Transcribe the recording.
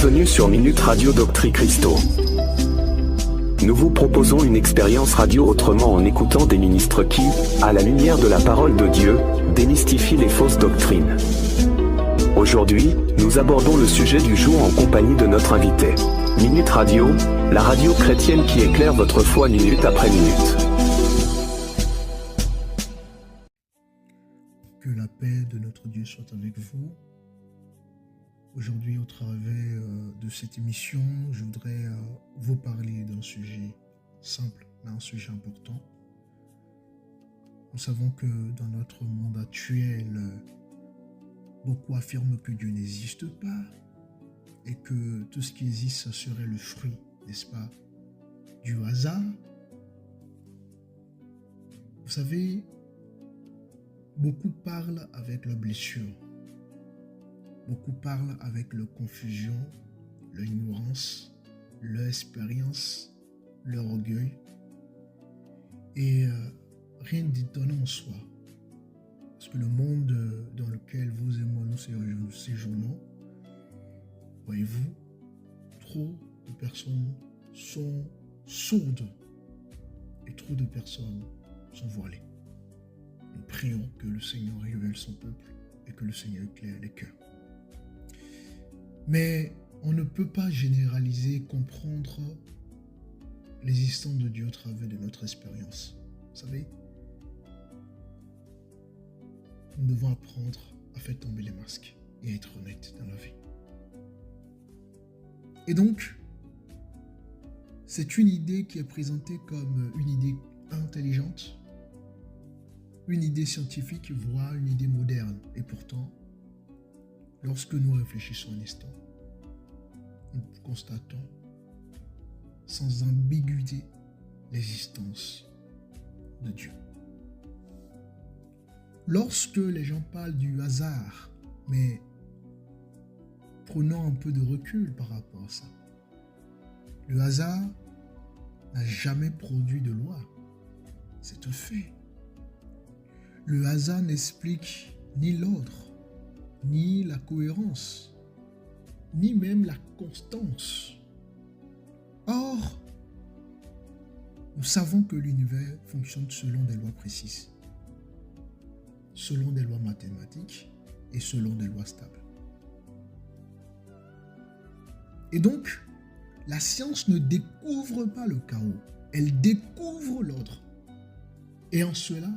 Bienvenue sur Minute Radio Doctri Christo. Nous vous proposons une expérience radio autrement en écoutant des ministres qui, à la lumière de la parole de Dieu, démystifient les fausses doctrines. Aujourd'hui, nous abordons le sujet du jour en compagnie de notre invité. Minute Radio, la radio chrétienne qui éclaire votre foi minute après minute. Que la paix de notre Dieu soit avec vous. Aujourd'hui, au travers de cette émission, je voudrais vous parler d'un sujet simple, mais un sujet important. Nous savons que dans notre monde actuel, beaucoup affirment que Dieu n'existe pas et que tout ce qui existe, ce serait le fruit, n'est-ce pas, du hasard. Vous savez, beaucoup parlent avec leur blessure. Beaucoup parlent avec leur confusion, leur ignorance, leur expérience, leur orgueil. Et rien d'étonnant en soi. Parce que le monde dans lequel vous et moi nous séjournons, voyez-vous, trop de personnes sont sourdes et trop de personnes sont voilées. Nous prions que le Seigneur révèle son peuple et que le Seigneur éclaire les cœurs. Mais on ne peut pas généraliser, comprendre l'existence de Dieu au travers de notre expérience. Vous savez, nous devons apprendre à faire tomber les masques et être honnêtes dans la vie. Et donc, c'est une idée qui est présentée comme une idée intelligente, une idée scientifique, voire une idée moderne. Et pourtant, lorsque nous réfléchissons un instant, nous constatons sans ambiguïté l'existence de Dieu. Lorsque les gens parlent du hasard, mais prenons un peu de recul par rapport à ça. Le hasard n'a jamais produit de loi. C'est un fait. Le hasard n'explique ni l'ordre, ni la cohérence, ni même la constance. Or, nous savons que l'univers fonctionne selon des lois précises, selon des lois mathématiques et selon des lois stables. Et donc, la science ne découvre pas le chaos, elle découvre l'ordre. Et en cela,